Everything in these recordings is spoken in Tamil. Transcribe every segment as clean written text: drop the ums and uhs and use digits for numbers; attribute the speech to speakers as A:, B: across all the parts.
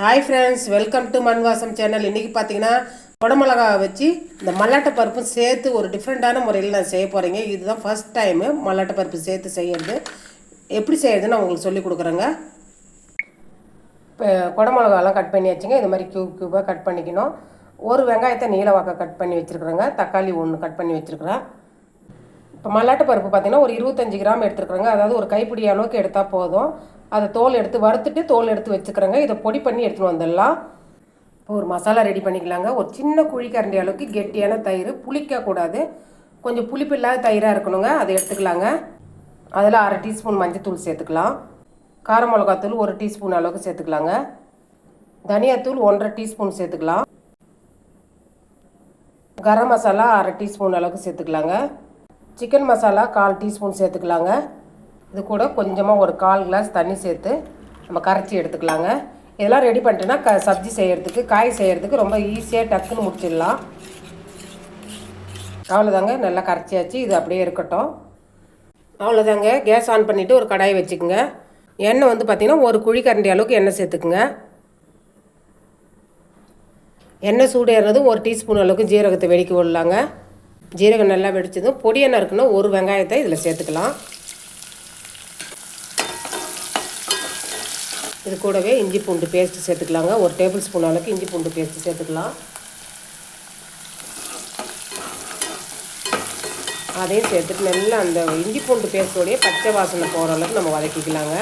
A: Hi friends, welcome to மண்வாசம் channel. இன்றைக்கி பார்த்தீங்கன்னா குடமிளகா வச்சு இந்த மல்லாட்டை பருப்பும் சேர்த்து ஒரு டிஃப்ரெண்ட்டான முறையில் நான் செய்ய போகிறேங்க. இதுதான் ஃபஸ்ட் டைமு மல்லாட்டை பருப்பு சேர்த்து செய்கிறது. எப்படி செய்யறதுன்னு நான் உங்களுக்கு சொல்லி கொடுக்குறேங்க. இப்போ குடமிளகாலாம் கட் பண்ணி வச்சுங்க. இது மாதிரி க்யூபாக கட் பண்ணிக்கணும். ஒரு வெங்காயத்தை நீளவாக்க கட் பண்ணி வச்சுருக்குறேங்க. தக்காளி ஒன்று கட் பண்ணி வச்சுருக்குறேன். இப்போ மல்லாட்டை பருப்பு பார்த்திங்கன்னா ஒரு 25 கிராம் எடுத்துருக்குறேங்க. அதாவது ஒரு கைப்பிடி அளவுக்கு எடுத்தால் போதும். அதை தோல் எடுத்து வறுத்துட்டு தோல் எடுத்து வச்சுக்கிறேங்க. இதை பொடி பண்ணி எடுத்துகிட்டு வந்துடலாம். இப்போ ஒரு மசாலா ரெடி பண்ணிக்கலாங்க. ஒரு சின்ன குழிக்கரண்டி அளவுக்கு கெட்டியான தயிர், புளிக்கக்கூடாது, கொஞ்சம் புளிப்பு இல்லாத தயிராக இருக்கணுங்க. அதை எடுத்துக்கலாங்க. அதில் 1/2 டீஸ்பூன் மஞ்சத்தூள் சேர்த்துக்கலாம். கார மிளகாத்தூள் 1 டீஸ்பூன் அளவுக்கு சேர்த்துக்கலாங்க. தனியாத்தூள் 1/2 டீஸ்பூன் சேர்த்துக்கலாம். கரம் மசாலா 1/2 டீஸ்பூன் அளவுக்கு சேர்த்துக்கலாங்க. சிக்கன் மசாலா 1/4 டீஸ்பூன் சேர்த்துக்கலாங்க. இது கூட கொஞ்சமாக ஒரு 1/4 கிளாஸ் தண்ணி சேர்த்து நம்ம கரைச்சி எடுத்துக்கலாங்க. இதெல்லாம் ரெடி பண்ணிட்டோன்னா சப்ஜி செய்கிறதுக்கு, காய் செய்கிறதுக்கு ரொம்ப ஈஸியாக டக்குன்னு முடிச்சிடலாம். அவ்வளோதாங்க, நல்லா கரைச்சியாச்சு. இது அப்படியே இருக்கட்டும். அவ்வளோதாங்க, கேஸ் ஆன் பண்ணிவிட்டு ஒரு கடாயை வச்சுக்கோங்க. எண்ணெய் வந்து பார்த்திங்கன்னா ஒரு குழிக்கரண்டி அளவுக்கு எண்ணெய் சேர்த்துக்குங்க. எண்ணெய் சூடு ஏறுறது 1 டீஸ்பூன் அளவுக்கு ஜீரகத்தை வெடிக்க விடலாங்க. ஜீரகம் நல்லா வெடிச்சதும் பொடி எண்ணெய் இருக்குன்னா ஒரு வெங்காயத்தை இதில் சேர்த்துக்கலாம். இது கூடவே இஞ்சி பூண்டு பேஸ்ட்டு சேர்த்துக்கலாங்க. 1 டேபிள் ஸ்பூன் அளவுக்கு இஞ்சி பூண்டு பேஸ்ட்டு சேர்த்துக்கலாம். அதையும் சேர்த்துட்டு நல்லா அந்த இஞ்சி பூண்டு பேஸ்ட்டோடைய பச்சை வாசனை போகிற அளவுக்கு நம்ம வதக்கிக்கலாங்க.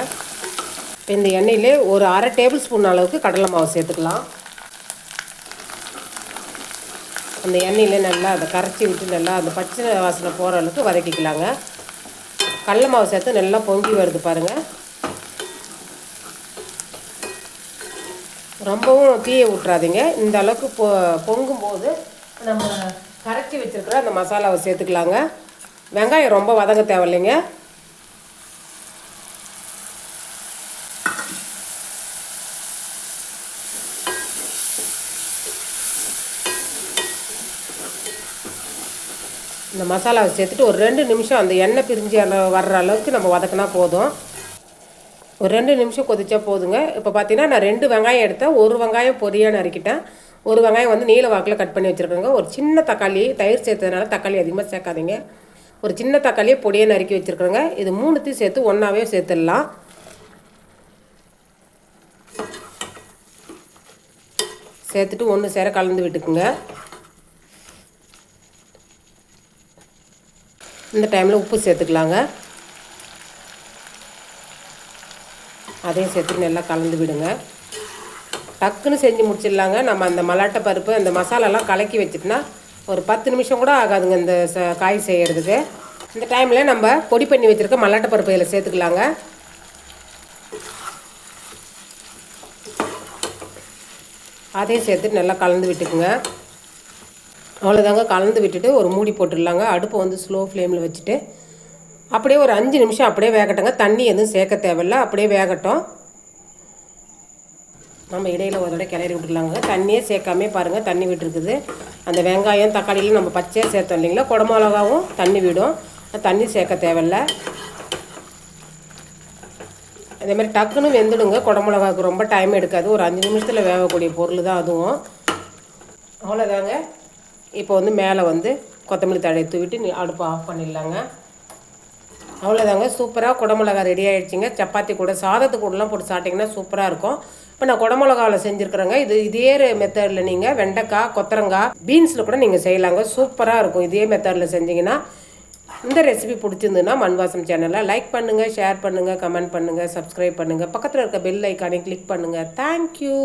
A: இப்போ இந்த எண்ணெயிலே ஒரு 1/2 டேபிள் ஸ்பூன் அளவுக்கு கடலை மாவு சேர்த்துக்கலாம். அந்த எண்ணெயிலே நல்லா அதை கரைச்சி விட்டு நல்லா அந்த பச்சை வாசனை போகிற அளவுக்கு வதக்கிக்கலாங்க. கடலை மாவு சேர்த்து நல்லா பொங்கி வருது பாருங்கள். ரொம்பவும் தீயை விட்றாதீங்க. இந்த அளவுக்கு பொங்கும்போது நம்ம கரைச்சி வச்சுருக்கிற அந்த மசாலாவை சேர்த்துக்கலாங்க. வெங்காயம் ரொம்ப வதங்க தேவையில்லைங்க. இந்த மசாலாவை சேர்த்துட்டு ஒரு 2 நிமிஷம் அந்த எண்ணெய் பிரிஞ்சு வர்ற அளவுக்கு நம்ம வதக்கினா போதும். ஒரு 2 நிமிஷம் கொதிச்சா போதுங்க. இப்போ பார்த்தீங்கன்னா நான் 2 வெங்காயம் எடுத்தேன். ஒரு வெங்காயம் பொரியாக நறுக்கிட்டேன். ஒரு வெங்காயம் வந்து நீல வாக்கில் கட் பண்ணி வச்சுருக்கேங்க. ஒரு சின்ன தக்காளி, தயிர் சேர்த்ததுனால தக்காளி அதிகமாக சேர்க்காதீங்க. ஒரு சின்ன தக்காளியை பொடியாக நறுக்கி வச்சுருக்குறேங்க. இது 3த்தையும் சேர்த்து ஒன்றாவே சேர்த்துடலாம். சேர்த்துட்டு ஒன்று சேர கலந்து விட்டுக்குங்க. இந்த டைமில் உப்பு சேர்த்துக்கலாங்க. அதையும் சேர்த்து நல்லா கலந்து விடுங்க. டக்குன்னு செஞ்சு முடிச்சிடலாங்க. நம்ம அந்த மல்லாட்டை பருப்பு அந்த மசாலாலாம் கலக்கி வச்சுட்டுனா ஒரு 10 நிமிஷம் கூட ஆகாதுங்க இந்த காய் செய்கிறதுக்கு. இந்த டைமில் நம்ம பொடி பண்ணி வச்சுருக்க மல்லாட்டை பருப்பு இதில் சேர்த்துக்கலாங்க. அதையும் சேர்த்துட்டு நல்லா கலந்து விட்டுக்குங்க. அவ்வளோதாங்க, கலந்து விட்டுட்டு ஒரு மூடி போட்டுடலாங்க. அடுப்பை வந்து ஸ்லோ ஃப்ளேமில் வச்சுட்டு அப்படியே ஒரு 5 நிமிஷம் அப்படியே வேகட்டுங்க. தண்ணி எதுவும் சேர்க்க தேவையில்லை, அப்படியே வேகட்டும். நம்ம இடையில் ஒரு தடவை கிளறி விட்டுக்கலாங்க. தண்ணியே சேர்க்காமே பாருங்கள் தண்ணி விட்டுருக்குது. அந்த வெங்காயம் தக்காளியில் நம்ம பச்சையாக சேர்த்தோம் இல்லைங்களா, குடமிளகாவும் தண்ணி விடும். தண்ணி சேர்க்க தேவையில்லை. அதேமாதிரி டக்குன்னு வெந்துடுங்க. குடமிளகாவுக்கு ரொம்ப டைம் எடுக்காது. ஒரு 5 நிமிஷத்தில் வேகக்கூடிய பொருள் தான் அதுவும். அவ்வளோதாங்க. இப்போ வந்து மேலே வந்து கொத்தமல்லி தழையை தூவிட்டு அடுப்பை ஆஃப் பண்ணிடலாங்க. அவ்வளோதாங்க, சூப்பராக குடமிளகா ரெடி ஆகிடுச்சிங்க. சப்பாத்தி கூட சாதத்து கூடலாம் போட்டு சாப்பிட்டிங்கன்னா சூப்பராக இருக்கும். இப்போ நான் குடமிளகாவில் செஞ்சுருக்குறேங்க. இதே மெத்தடில் நீங்கள் வெண்டைக்காய், கொத்தரங்காய், பீன்ஸில் கூட நீங்கள் செய்யலாங்க. சூப்பராக இருக்கும் இதே மெத்தடில் செஞ்சிங்கன்னா. இந்த ரெசிபி பிடிச்சிருந்துன்னா மண்வாசம் சேனலை லைக் பண்ணுங்கள், ஷேர் பண்ணுங்கள், கமெண்ட் பண்ணுங்கள், சப்ஸ்கிரைப் பண்ணுங்கள். பக்கத்தில் இருக்க பெல் ஐக்கானை கிளிக் பண்ணுங்கள். தேங்க்யூ.